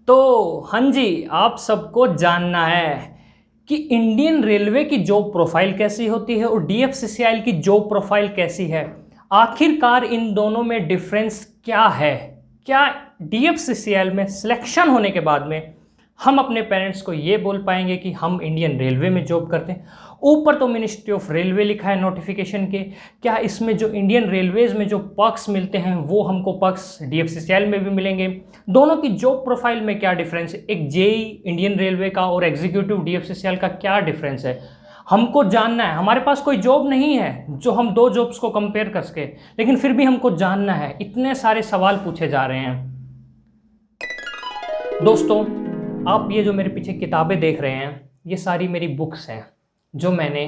तो हाँ जी, आप सबको जानना है कि इंडियन रेलवे की जॉब प्रोफाइल कैसी होती है और डीएफसीसीआई की जॉब प्रोफाइल कैसी है। आखिरकार इन दोनों में डिफरेंस क्या है। क्या डीएफसीसीआई में सिलेक्शन होने के बाद में हम अपने पेरेंट्स को ये बोल पाएंगे कि हम इंडियन रेलवे में जॉब करते हैं। ऊपर तो मिनिस्ट्री ऑफ रेलवे लिखा है नोटिफिकेशन के। क्या इसमें जो इंडियन रेलवेज में जो पर्क्स मिलते हैं वो हमको पर्क्स डीएफसीसीआई में भी मिलेंगे। दोनों की जॉब प्रोफाइल में क्या डिफरेंस है, एक जेई इंडियन रेलवे का और एग्जीक्यूटिव डीएफसीसीएल का क्या डिफरेंस है, हमको जानना है। हमारे पास कोई जॉब नहीं है जो हम दो जॉब्स को कंपेयर कर सके, लेकिन फिर भी हमको जानना है। इतने सारे सवाल पूछे जा रहे हैं दोस्तों। आप ये जो मेरे पीछे किताबें देख रहे हैं ये सारी मेरी बुक्स हैं जो मैंने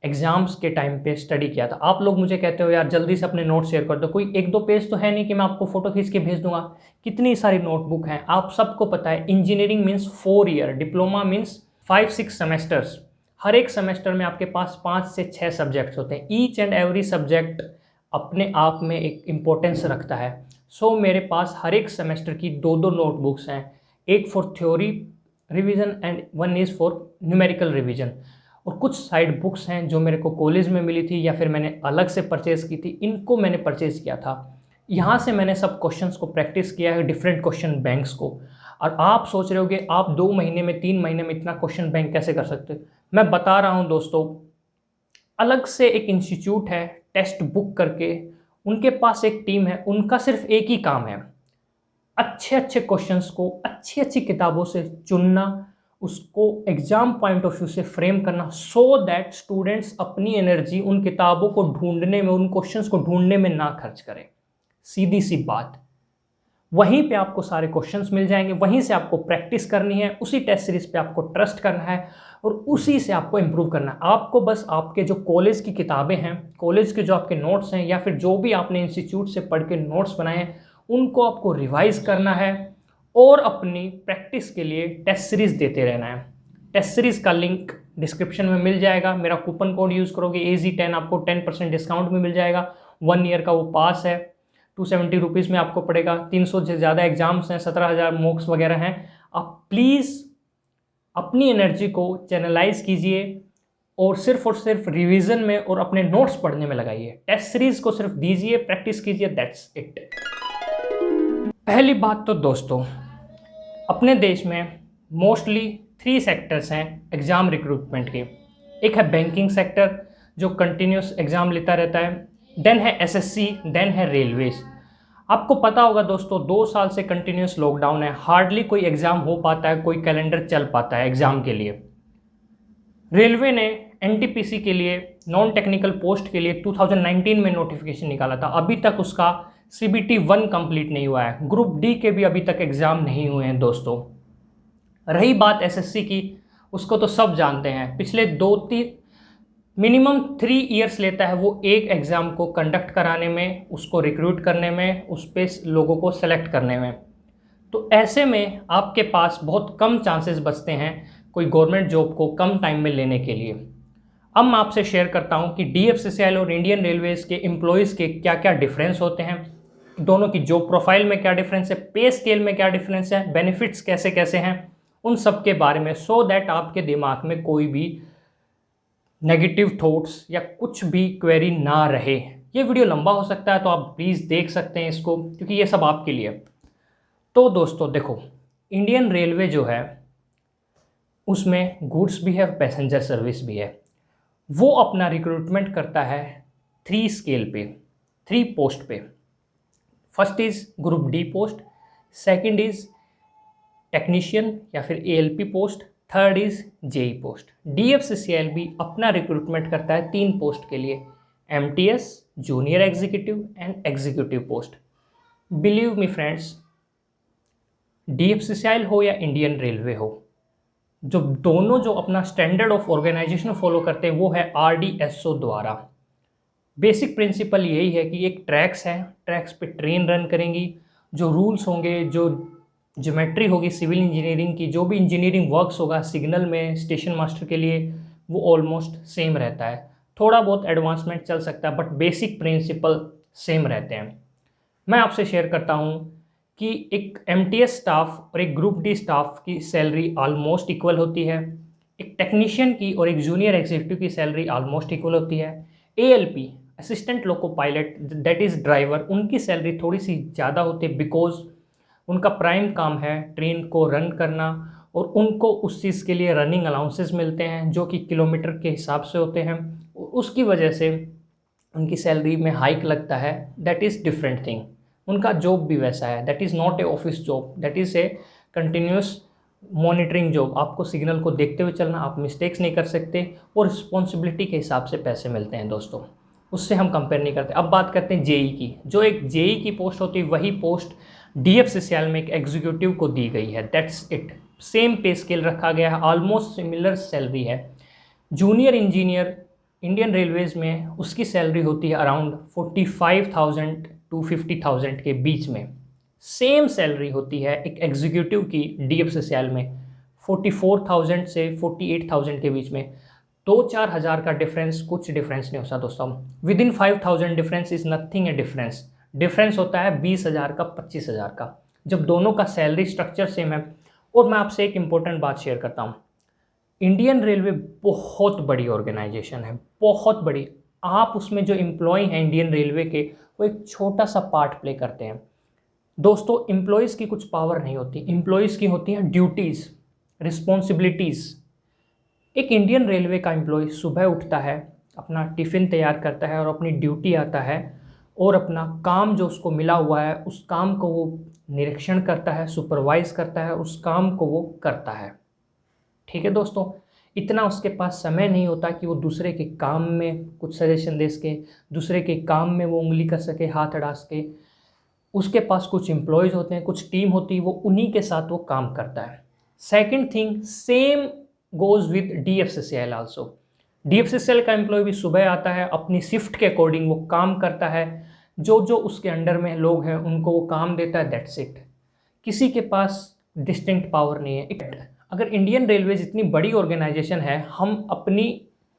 एग्जाम्स के टाइम पे स्टडी किया था। आप लोग मुझे कहते हो यार जल्दी से अपने नोट शेयर कर दो, कोई एक दो पेज तो है नहीं कि मैं आपको फोटो खींच के भेज दूंगा। कितनी सारी नोटबुक हैं, आप सबको पता है engineering means 4 year, diploma means 5-6 semesters. हर एक सेमेस्टर में आपके पास 5 से 6 सब्जेक्ट्स होते हैं। ईच एंड एवरी सब्जेक्ट अपने आप में एक इम्पोर्टेंस रखता है। सो मेरे पास हर एक सेमेस्टर की दो दो नोटबुक्स हैं, एक for theory revision and one is for numerical revision. और कुछ साइड बुक्स हैं जो मेरे को कॉलेज में मिली थी या फिर मैंने अलग से परचेज़ की थी, इनको मैंने परचेज़ किया था। यहाँ से मैंने सब क्वेश्चंस को प्रैक्टिस किया है, डिफरेंट क्वेश्चन बैंक्स को। और आप सोच रहे हो कि आप 2 महीने में 3 महीने में इतना क्वेश्चन बैंक कैसे कर सकते हो। मैं बता रहा हूँ दोस्तों, अलग से एक इंस्टीट्यूट है टेस्ट बुक करके, उनके पास एक टीम है, उनका सिर्फ एक ही काम है अच्छे अच्छे क्वेश्चंस को अच्छी अच्छी किताबों से चुनना, उसको एग्जाम पॉइंट ऑफ व्यू से फ्रेम करना, सो दैट स्टूडेंट्स अपनी एनर्जी उन किताबों को ढूंढने में, उन क्वेश्चंस को ढूंढने में ना खर्च करें। सीधी सी बात, वहीं पे आपको सारे क्वेश्चंस मिल जाएंगे, वहीं से आपको प्रैक्टिस करनी है, उसी टेस्ट सीरीज पे आपको ट्रस्ट करना है और उसी से आपको इंप्रूव करना है। आपको बस आपके जो कॉलेज की किताबें हैं, कॉलेज के जो आपके नोट्स हैं या फिर जो भी आपने इंस्टीट्यूट से पढ़ के नोट्स बनाए हैं, उनको आपको रिवाइज करना है और अपनी प्रैक्टिस के लिए टेस्ट सीरीज देते रहना है। टेस्ट सीरीज का लिंक डिस्क्रिप्शन में मिल जाएगा। मेरा कूपन कोड यूज़ करोगे AZ10, आपको 10% डिस्काउंट में मिल जाएगा। 1 ईयर का वो पास है, 270 रुपीज़ में आपको पड़ेगा। 300 से ज़्यादा एग्जाम्स हैं, 17,000 मॉक्स वगैरह हैं। आप प्लीज़ अपनी एनर्जी को चैनलाइज कीजिए और सिर्फ रिवीजन में और अपने नोट्स पढ़ने में लगाइए। टेस्ट सीरीज को सिर्फ दीजिए, प्रैक्टिस कीजिए, दैट्स इट। पहली बात तो दोस्तों, अपने देश में मोस्टली 3 सेक्टर्स हैं एग्ज़ाम रिक्रूटमेंट के। एक है बैंकिंग सेक्टर जो कंटिन्यूस एग्ज़ाम लेता रहता है, देन है एसएससी, देन है रेलवेज। आपको पता होगा दोस्तों 2 साल से कंटिन्यूस लॉकडाउन है, हार्डली कोई एग्ज़ाम हो पाता है, कोई कैलेंडर चल पाता है एग्ज़ाम के लिए। रेलवे ने एनटीपीसी के लिए नॉन टेक्निकल पोस्ट के लिए 2019 में नोटिफिकेशन निकाला था, अभी तक उसका CBT 1 कंप्लीट नहीं हुआ है। ग्रुप डी के भी अभी तक एग्ज़ाम नहीं हुए हैं दोस्तों। रही बात एसएससी की, उसको तो सब जानते हैं, पिछले 2-3 मिनिमम 3 ईयर्स लेता है वो एक एग्ज़ाम को कंडक्ट कराने में, उसको रिक्रूट करने में, उस पर लोगों को सेलेक्ट करने में। तो ऐसे में आपके पास बहुत कम चांसेस बचते हैं कोई गवर्नमेंट जॉब को कम टाइम में लेने के लिए। अब मैं आपसे शेयर करता हूं कि डीएफसीसीएल और इंडियन रेलवेज़ के एम्प्लॉयज़ के क्या क्या डिफरेंस होते हैं, दोनों की जॉब प्रोफाइल में क्या डिफरेंस है, पे स्केल में क्या डिफरेंस है, बेनिफिट्स कैसे कैसे हैं, उन सब के बारे में, सो दैट आपके दिमाग में कोई भी नेगेटिव थॉट्स या कुछ भी क्वेरी ना रहे। ये वीडियो लंबा हो सकता है तो आप प्लीज़ देख सकते हैं इसको, क्योंकि ये सब आपके लिए। तो दोस्तों देखो, इंडियन रेलवे जो है उसमें गुड्स भी है, पैसेंजर सर्विस भी है। वो अपना रिक्रूटमेंट करता है 3 स्केल पे, 3 पोस्ट पे। First is group D post, second is technician या फिर ALP post, third is JE post. DFCCL भी अपना रिक्रूटमेंट करता है 3 पोस्ट के लिए, MTS, junior executive and executive post. Believe me friends, DFCCL हो या इंडियन रेलवे हो, जो दोनों जो अपना स्टैंडर्ड ऑफ ऑर्गेनाइजेशन फॉलो करते हैं वो है RDSO द्वारा। बेसिक प्रिंसिपल यही है कि एक ट्रैक्स है, ट्रैक्स पे ट्रेन रन करेंगी, जो रूल्स होंगे, जो ज्योमेट्री होगी सिविल इंजीनियरिंग की, जो भी इंजीनियरिंग वर्क्स होगा सिग्नल में स्टेशन मास्टर के लिए, वो ऑलमोस्ट सेम रहता है। थोड़ा बहुत एडवांसमेंट चल सकता है बट बेसिक प्रिंसिपल सेम रहते हैं। मैं आपसे शेयर करता हूँ कि एक एमटीएस स्टाफ और एक ग्रुप डी स्टाफ की सैलरी ऑलमोस्ट इक्वल होती है, एक टेक्नीशियन की और एक जूनियर एग्जीक्यूटिव की सैलरी ऑलमोस्ट इक्वल होती है। ALP assistant loco pilot that is driver, उनकी सैलरी थोड़ी सी ज़्यादा होती है बिकॉज उनका प्राइम काम है ट्रेन को रन करना और उनको उस चीज़ के लिए रनिंग अलाउंसेस मिलते हैं जो कि किलोमीटर के हिसाब से होते हैं। उसकी वजह से उनकी सैलरी में हाइक लगता है, दैट इज़ डिफरेंट थिंग। उनका जॉब भी वैसा है, that is not a office job, that is a continuous monitoring job. आपको सिग्नल को देखते हुए चलना, आप मिस्टेक्स नहीं कर सकते और रिस्पॉन्सिबिलिटी के हिसाब से पैसे मिलते हैं दोस्तों, उससे हम कंपेयर नहीं करते। अब बात करते हैं जेई की। जो एक जेई की पोस्ट होती है वही पोस्ट डीएफसीसीएल में एक एग्जीक्यूटिव को दी गई है, दैट्स इट। सेम पे स्केल रखा गया है, ऑलमोस्ट सिमिलर सैलरी है। जूनियर इंजीनियर इंडियन रेलवेज़ में उसकी सैलरी होती है अराउंड 45,000 टू 50,000 के बीच में। सेम सैलरी होती है एक एग्जीक्यूटिव की डीएफसीसीएल में 44,000 से 48,000 के बीच में। 2-4 हज़ार का डिफरेंस कुछ डिफरेंस नहीं होता दोस्तों। With in 5,000 difference is nothing A difference. Difference होता है 20,000 का, 25,000 का, जब दोनों का सैलरी स्ट्रक्चर सेम है। और मैं आपसे एक इम्पोर्टेंट बात शेयर करता हूँ, इंडियन रेलवे बहुत बड़ी ऑर्गेनाइजेशन है, बहुत बड़ी। आप उसमें जो एम्प्लॉय हैं इंडियन रेलवे के, वो एक छोटा सा पार्ट प्ले करते हैं दोस्तों। एम्प्लॉयज़ की कुछ पावर नहीं होती, एम्प्लॉयज़ की होती हैं ड्यूटीज़, रिस्पॉन्सिबिलिटीज़। एक इंडियन रेलवे का एम्प्लॉय सुबह उठता है, अपना टिफ़िन तैयार करता है और अपनी ड्यूटी आता है और अपना काम जो उसको मिला हुआ है उस काम को वो निरीक्षण करता है, सुपरवाइज़ करता है, उस काम को वो करता है। ठीक है दोस्तों, इतना उसके पास समय नहीं होता कि वो दूसरे के काम में कुछ सजेशन दे सके, दूसरे के काम में वो उंगली कर सके, हाथ अड़ा सके। उसके पास कुछ एम्प्लॉयज़ होते हैं, कुछ टीम होती है, वो उन्हीं के साथ वो काम करता है। Second thing, same goes with DFCCL also. DFCCL का एम्प्लॉय भी सुबह आता है, अपनी शिफ्ट के अकॉर्डिंग वो काम करता है, जो जो उसके अंडर में लोग हैं उनको वो काम देता है, दैट्स इट। किसी के पास डिस्टिंक्ट पावर नहीं है। अगर इंडियन रेलवेज इतनी बड़ी ऑर्गेनाइजेशन है, हम अपनी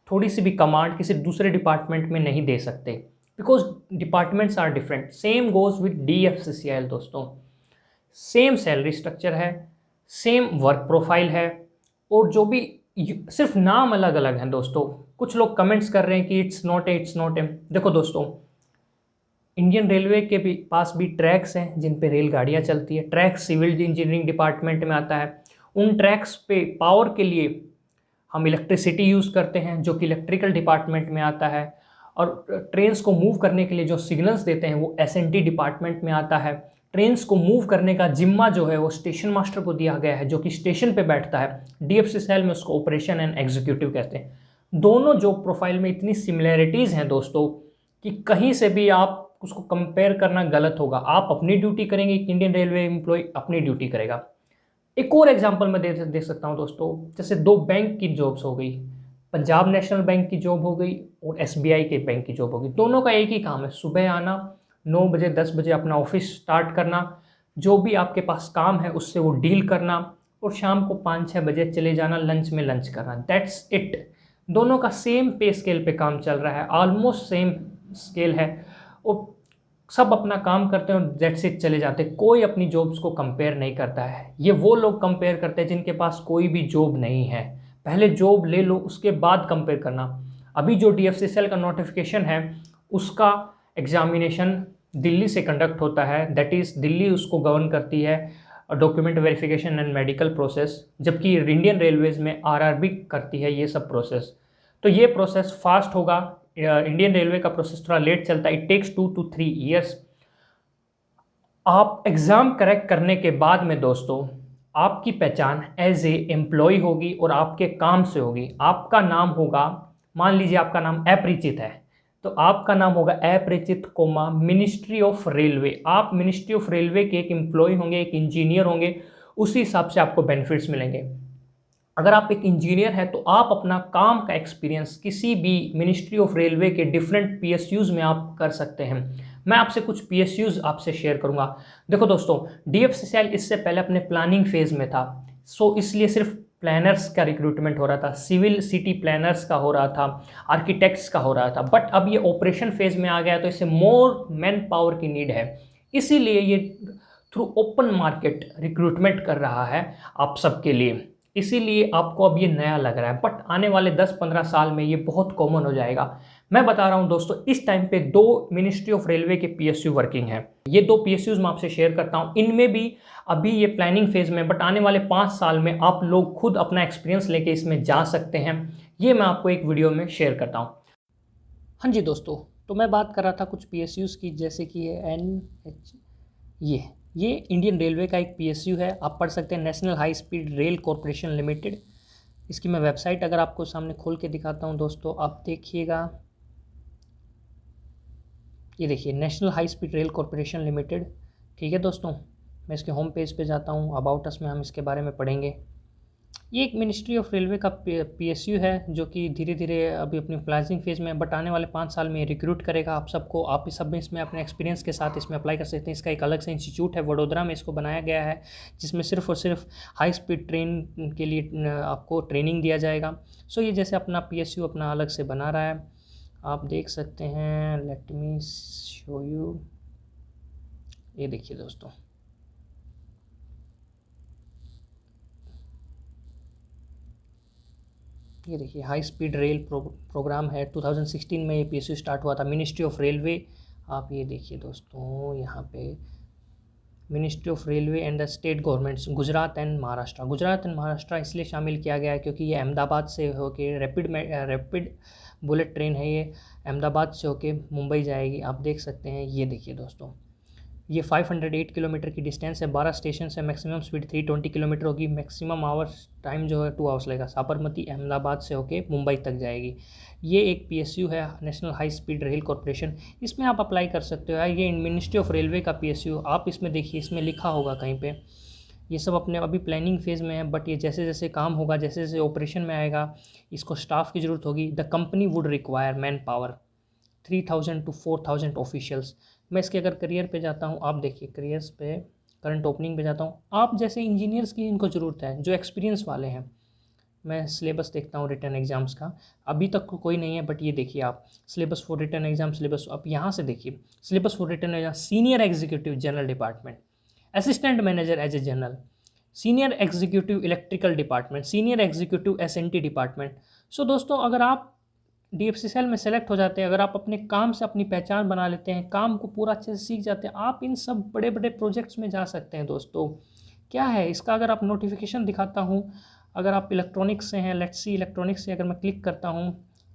थोड़ी सी भी कमांड किसी दूसरे डिपार्टमेंट में नहीं दे सकते because departments are different. Same goes with DFCCL दोस्तों। सेम सैलरी स्ट्रक्चर है, सेम वर्क प्रोफाइल है और जो भी सिर्फ नाम अलग अलग हैं दोस्तों। कुछ लोग कमेंट्स कर रहे हैं कि इट्स नॉट ए। देखो दोस्तों, इंडियन रेलवे के भी पास भी ट्रैक्स हैं जिन पे रेलगाड़ियाँ चलती है। ट्रैक सिविल इंजीनियरिंग डिपार्टमेंट में आता है। उन ट्रैक्स पे पावर के लिए हम इलेक्ट्रिसिटी यूज़ करते हैं जो कि इलेक्ट्रिकल डिपार्टमेंट में आता है। और ट्रेन्स को मूव करने के लिए जो सिग्नल्स देते हैं वो एसएनटी डिपार्टमेंट में आता है। ट्रेन्स को मूव करने का जिम्मा जो है वो स्टेशन मास्टर को दिया गया है जो कि स्टेशन पे बैठता है। डीएफसीसीएल में उसको ऑपरेशन एंड एग्जीक्यूटिव कहते हैं। दोनों जॉब प्रोफाइल में इतनी सिमिलैरिटीज़ हैं दोस्तों कि कहीं से भी आप उसको कंपेयर करना गलत होगा। आप अपनी ड्यूटी करेंगे, इंडियन रेलवे एम्प्लॉय अपनी ड्यूटी करेगा। एक और एग्जांपल मैं दे सकता हूँ दोस्तों, जैसे दो बैंक की जॉब्स हो गई, पंजाब नेशनल बैंक की जॉब हो गई और एसबीआई के बैंक की जॉब हो गई। दोनों का एक ही काम है, सुबह आना, 9 बजे 10 बजे अपना ऑफिस स्टार्ट करना, जो भी आपके पास काम है उससे वो डील करना और शाम को 5-6 बजे चले जाना, लंच में लंच करना, दैट्स इट। दोनों का सेम पे स्केल पे काम चल रहा है, ऑलमोस्ट सेम स्केल है और सब अपना काम करते हैं और दैट्स इट चले जाते हैं। कोई अपनी जॉब्स को कंपेयर नहीं करता है। ये वो लोग कंपेयर करते हैं जिनके पास कोई भी जॉब नहीं है। पहले जॉब ले लो उसके बाद कंपेयर करना। अभी जो डीएफसीसीएल का नोटिफिकेशन है उसका एग्जामिनेशन दिल्ली से कंडक्ट होता है, दैट इज़ दिल्ली उसको गवर्न करती है, document verification and medical process, जबकि इंडियन रेलवेज में आरआरबी करती है ये सब प्रोसेस। तो ये प्रोसेस फास्ट होगा, इंडियन रेलवे का प्रोसेस थोड़ा लेट चलता है, इट टेक्स 2 to 3 ईयर्स। आप एग्ज़ाम करेक्ट करने के बाद में दोस्तों आपकी पहचान एज ए एम्प्लॉय होगी और आपके काम से होगी। आपका नाम होगा, मान लीजिए आपका नाम अपरिचित है तो आपका नाम होगा अपरिचित कोमा मिनिस्ट्री ऑफ रेलवे। आप मिनिस्ट्री ऑफ रेलवे के एक एम्प्लॉय होंगे, एक इंजीनियर होंगे, उसी हिसाब से आपको बेनिफिट्स मिलेंगे। अगर आप एक इंजीनियर हैं तो आप अपना काम का एक्सपीरियंस किसी भी मिनिस्ट्री ऑफ रेलवे के डिफरेंट पीएसयूज़ में आप कर सकते हैं। मैं आपसे कुछ पीएसयूज़ आपसे शेयर करूंगा। देखो दोस्तों, डीएफसीसीएल इससे पहले अपने प्लानिंग फेज़ में था, सो इसलिए सिर्फ प्लानर्स का रिक्रूटमेंट हो रहा था, सिविल सिटी प्लानर्स का हो रहा था, आर्किटेक्ट्स का हो रहा था। बट अब ये ऑपरेशन फेज़ में आ गया तो इसे मोर मैन पावर की नीड है, इसीलिए ये थ्रू ओपन मार्केट रिक्रूटमेंट कर रहा है आप सबके लिए। इसीलिए आपको अब ये नया लग रहा है, बट आने वाले 10-15 साल में ये बहुत कॉमन हो जाएगा। मैं बता रहा हूँ दोस्तों, इस टाइम पे 2 मिनिस्ट्री ऑफ रेलवे के पीएसयू वर्किंग है। ये 2 पीएसयूज मैं आपसे शेयर करता हूँ। इनमें भी अभी ये प्लानिंग फेज में, बट आने वाले 5 साल में आप लोग खुद अपना एक्सपीरियंस लेके इसमें जा सकते हैं। ये मैं आपको एक वीडियो में शेयर करता हूँ। हाँ जी दोस्तों, तो मैं बात कर रहा था कुछ पीएसयूज की, जैसे कि ये इंडियन रेलवे का एक पीएसयू है। आप पढ़ सकते हैं, national high speed rail corporation limited. इसकी मैं वेबसाइट अगर आपको सामने खोल के दिखाता हूँ दोस्तों, आप देखिएगा। ये देखिए, national high speed rail corporation limited. ठीक है दोस्तों, मैं इसके होम पेज पे जाता हूँ। अबाउट अस में हम इसके बारे में पढ़ेंगे। ये एक मिनिस्ट्री ऑफ रेलवे का पीएसयू है, जो कि धीरे धीरे अभी अपनी प्लानिंग फेज में है, बट आने वाले 5 साल में रिक्रूट करेगा आप सबको। आप इस सब में इसमें अपने एक्सपीरियंस के साथ इसमें अप्लाई कर सकते हैं। इसका एक अलग से इंस्टीट्यूट है, वडोदरा में इसको बनाया गया है, जिसमें सिर्फ और सिर्फ हाई स्पीड ट्रेन के लिए आपको ट्रेनिंग दिया जाएगा। सो ये जैसे अपना पीएसयू अपना अलग से बना रहा है, आप देख सकते हैं। Let me show you. ये देखिए दोस्तों, ये देखिए हाई स्पीड रेल प्रोग्राम है। 2016 में ये पीएसयू स्टार्ट हुआ था, मिनिस्ट्री ऑफ रेलवे। आप ये देखिए दोस्तों, यहाँ पे ministry of railway and the state governments, Gujarat and Maharashtra. Gujarat and Maharashtra इसलिए शामिल किया गया है क्योंकि ये अहमदाबाद से होके रैपिड बुलेट ट्रेन है। ये अहमदाबाद से होके मुंबई जाएगी। आप देख सकते हैं, ये देखिए दोस्तों, ये 508 किलोमीटर की डिस्टेंस है, 12 स्टेशन है, मैक्सिमम स्पीड 320 किलोमीटर होगी, मैक्सिमम आवर्स टाइम जो है 2 आवर्स लगेगा। साबरमती अहमदाबाद से होके मुंबई तक जाएगी। ये एक पीएसयू है, national high speed rail corporation. इसमें आप अप्लाई कर सकते हो। ये मिनिस्ट्री ऑफ रेलवे का पीएसयू, आप इसमें देखिए, इसमें लिखा होगा कहीं पे। ये सब अपने अभी प्लानिंग फेज़ में है, बट ये जैसे जैसे काम होगा, जैसे जैसे ऑपरेशन में आएगा, इसको स्टाफ की ज़रूरत होगी। The company would require man power 3000 to 4000 officials. मैं इसके अगर करियर पे जाता हूँ, आप देखिए करियर्स पे, करंट ओपनिंग पे जाता हूँ। आप जैसे इंजीनियर्स की इनको ज़रूरत है, जो एक्सपीरियंस वाले हैं। मैं सिलेबस देखता हूँ रिटर्न एग्जाम्स का, अभी तक कोई नहीं है, बट ये देखिए आप, syllabus for written exam, syllabus आप यहाँ से देखिए। Syllabus for written exam, senior executive general department, assistant manager as a general, senior executive electrical department, senior executive SNT department. So दोस्तों, अगर आप डीएफसीसीएल में सेलेक्ट हो जाते हैं, अगर आप अपने काम से अपनी पहचान बना लेते हैं, काम को पूरा अच्छे से सीख जाते हैं, आप इन सब बड़े बड़े प्रोजेक्ट्स में जा सकते हैं दोस्तों। क्या है इसका, अगर आप नोटिफिकेशन दिखाता हूँ, अगर आप इलेक्ट्रॉनिक्स से हैं, लेट्स सी इलेक्ट्रॉनिक्स से अगर मैं क्लिक करता हूँ,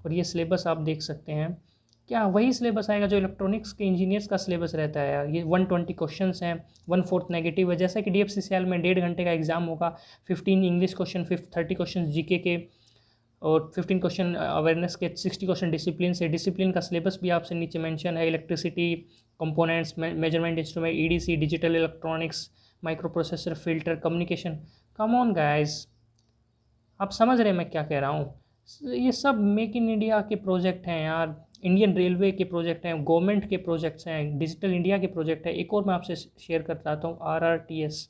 और ये सिलेबस आप देख सकते हैं, क्या वही सिलेबस आएगा जो इलेक्ट्रॉनिक्स के इंजीनियर्स का सिलेबस रहता है यार। ये 120 क्वेश्चन हैं, 1/4 नेगेटिव है। जैसा कि डीएफसीसीएल में 1.5 घंटे का एग्जाम होगा, 15 इंग्लिश क्वेश्चन, 30 क्वेश्चन जीके के, और 15 क्वेश्चन अवेयरनेस के, 60 क्वेश्चन डिसिप्लिन से। डिसिप्लिन का सिलेबस भी आपसे नीचे मेंशन है। Electricity components, measurement instrument, EDC, digital electronics, micro processor, filter, communication. Come on guys, आप समझ रहे हैं मैं क्या कह रहा हूँ। ये सब मेक इन इंडिया के प्रोजेक्ट हैं यार, इंडियन रेलवे के प्रोजेक्ट हैं, गवर्नमेंट के प्रोजेक्ट्स हैं, डिजिटल इंडिया के प्रोजेक्ट है। एक और मैं आपसे शेयर करता हूँ, RRTS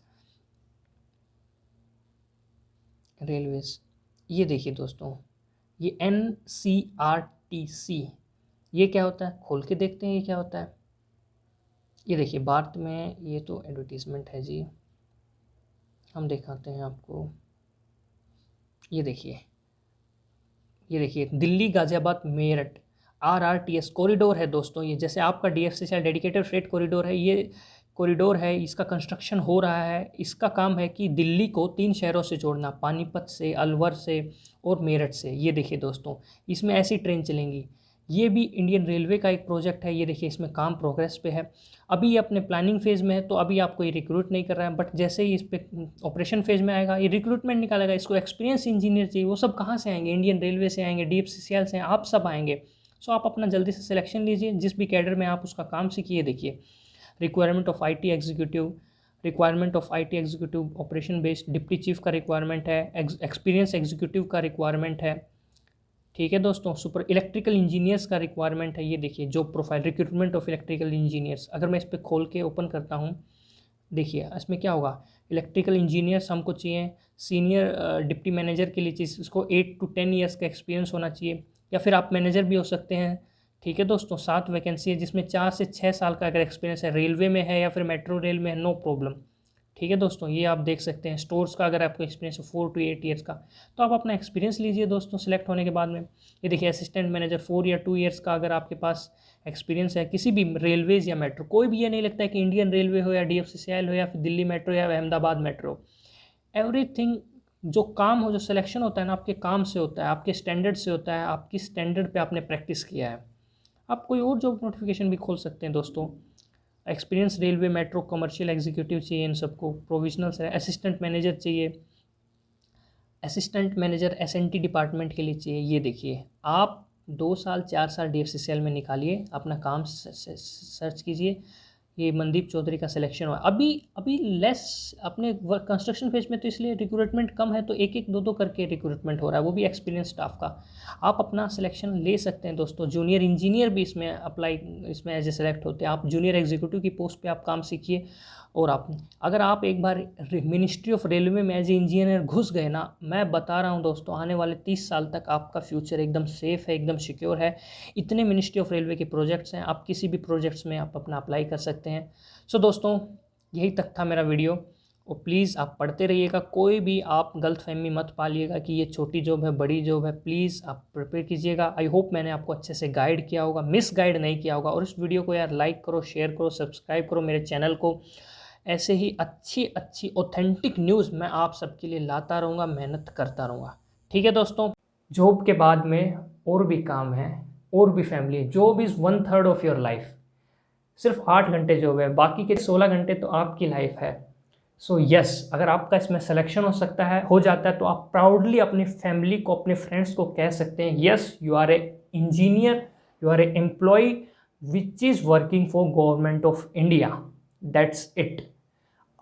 रेलवेज। ये देखिए दोस्तों, ये NCRTC, ये क्या होता है, खोल के देखते हैं ये क्या होता है। ये देखिए भारत में, ये तो एडवर्टीज़मेंट है जी, हम दिखाते हैं आपको। ये देखिए, ये देखिए, दिल्ली गाज़ियाबाद मेरठ RRTS कॉरिडोर है दोस्तों। ये जैसे आपका DFCCL डेडिकेटेड फ्रेट कॉरिडोर है, ये कॉरिडोर है, इसका कंस्ट्रक्शन हो रहा है। इसका काम है कि दिल्ली को 3 शहरों से जोड़ना, पानीपत से, अलवर से और मेरठ से। ये देखिए दोस्तों, इसमें ऐसी ट्रेन चलेंगी। ये भी इंडियन रेलवे का एक प्रोजेक्ट है। ये देखिए, इसमें काम प्रोग्रेस पे है, अभी ये अपने प्लानिंग फेज़ में है, तो अभी आपको ये रिक्रूट नहीं कर रहा है, बट जैसे ही इस पर ऑपरेशन फेज़ में आएगा, ये रिक्रूटमेंट निकालेगा। इसको एक्सपीरियंस इंजीनियर चाहिए, वो सब कहाँ से आएंगे, इंडियन रेलवे से आएंगे, DFCCL से, आप सब आएंगे। सो आप अपना जल्दी से सिलेक्शन लीजिए, जिस भी कैडर में आप उसका काम सीखिए। देखिए, requirement of IT executive, requirement of IT executive operation based, deputy chief का रिक्वायरमेंट है, एक्सपीरियंस एग्जीक्यूटिव का रिक्वायरमेंट है। ठीक है दोस्तों, सुपर इलेक्ट्रिकल इंजीनियर्स का रिक्वायरमेंट है। ये देखिए, job profile, recruitment of electrical engineers. अगर मैं इस पर खोल के ओपन करता हूँ, देखिए इसमें क्या होगा, इलेक्ट्रिकल इंजीनियर्स हमको चाहिए, सीनियर डिप्टी मैनेजर के लिए चाहिए, इसको 8 to 10 ईयर्स का एक्सपीरियंस होना चाहिए, या फिर आप मैनेजर भी हो सकते हैं, ठीक है दोस्तों, 7 वैकेंसी है जिसमें 4 से 6 साल का अगर एक्सपीरियंस है, रेलवे में है या फिर मेट्रो रेल में है, नो प्रॉब्लम। ठीक है दोस्तों, ये आप देख सकते हैं। स्टोर्स का अगर आपको एक्सपीरियंस है 4 to 8 ईयर्स का, तो आप अपना एक्सपीरियंस लीजिए दोस्तों सिलेक्ट होने के बाद में। ये देखिए असिस्टेंट मैनेजर 4 या 2 ईयर्स का अगर आपके पास एक्सपीरियंस है किसी भी रेलवेज़ या मेट्रो, कोई भी ये नहीं लगता है कि इंडियन रेलवे हो या DFCCIL हो या फिर दिल्ली मेट्रो या अहमदाबाद मेट्रो, एवरीथिंग जो काम हो, जो सिलेक्शन होता है ना, आपके काम से होता है, आपके स्टैंडर्ड से होता है, आपकी स्टैंडर्ड पे आपने प्रैक्टिस किया है। आप कोई और जॉब नोटिफिकेशन भी खोल सकते हैं दोस्तों। Experience railway metro commercial executive चाहिए इन सबको, प्रोविजनल से असिस्टेंट मैनेजर चाहिए, असिस्टेंट मैनेजर SNT डिपार्टमेंट के लिए चाहिए। ये देखिए आप 2 साल 4 साल DFCCIL में निकालिए, अपना काम सर्च कीजिए। ये मनदीप चौधरी का सिलेक्शन हुआ अभी अभी लेस अपने कंस्ट्रक्शन फेज में, तो इसलिए रिक्रूटमेंट कम है, तो एक एक दो दो करके रिक्रूटमेंट हो रहा है, वो भी एक्सपीरियंस स्टाफ का। आप अपना सिलेक्शन ले सकते हैं दोस्तों। जूनियर इंजीनियर भी इसमें अप्लाई, इसमें एज ए सेलेक्ट होते हैं। आप जूनियर एग्जीक्यूटिव की पोस्ट पे आप काम सीखिए। और आप अगर आप एक बार मिनिस्ट्री ऑफ रेलवे में एज ए इंजीनियर घुस गए ना, मैं बता रहा हूँ दोस्तों, आने वाले 30 साल तक आपका फ्यूचर एकदम सेफ़ है, एकदम सिक्योर है। इतने मिनिस्ट्री ऑफ रेलवे के प्रोजेक्ट्स हैं, आप किसी भी प्रोजेक्ट्स में आप अपना अप्लाई कर सकते हैं। सो दोस्तों, यही तक था मेरा वीडियो। और प्लीज़ आप पढ़ते रहिएगा, कोई भी आप गलतफहमी मत पालिएगा कि ये छोटी जॉब है, बड़ी जॉब है। प्लीज़ आप प्रिपेयर कीजिएगा। आई होप मैंने आपको अच्छे से गाइड किया होगा, मिस गाइड नहीं किया होगा। और इस वीडियो को यार लाइक करो, शेयर करो, सब्सक्राइब करो मेरे चैनल को। ऐसे ही अच्छी अच्छी ऑथेंटिक न्यूज़ मैं आप सबके लिए लाता रहूँगा, मेहनत करता रहूँगा। ठीक है दोस्तों, जॉब के बाद में और भी काम है, और भी फैमिली है। Job is 1/3 of your life. सिर्फ 8 घंटे जॉब है, बाकी के 16 घंटे तो आपकी लाइफ है। सो यस, अगर आपका इसमें सिलेक्शन हो सकता है, हो जाता है, तो आप प्राउडली अपनी फैमिली को, अपने फ्रेंड्स को कह सकते हैं, yes you are a engineer, you are a employ which is working for government of India. That's it.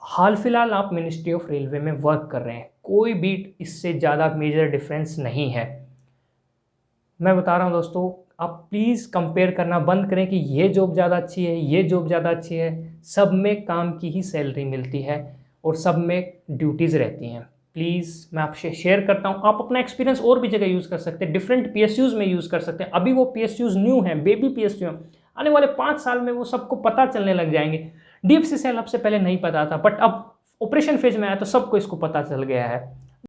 हाल फिलहाल आप मिनिस्ट्री ऑफ रेलवे में वर्क कर रहे हैं, कोई भी इससे ज़्यादा मेजर डिफरेंस नहीं है। मैं बता रहा हूँ दोस्तों, आप प्लीज़ कंपेयर करना बंद करें कि ये जॉब ज़्यादा अच्छी है, ये जॉब ज़्यादा अच्छी है। सब में काम की ही सैलरी मिलती है और सब में ड्यूटीज़ रहती हैं। प्लीज़ मैं आपसे शेयर करता हूँ, आप अपना एक्सपीरियंस और भी जगह यूज़ कर सकते हैं, डिफरेंट PSUs में यूज़ कर सकते हैं। अभी वो PSUs न्यू हैं, बेबी PSU हैं, आने वाले 5 साल में वो सबको पता चलने लग जाएंगे। DFCCIL आपसे पहले नहीं पता था, बट अब ऑपरेशन फेज में आया तो सबको इसको पता चल गया है।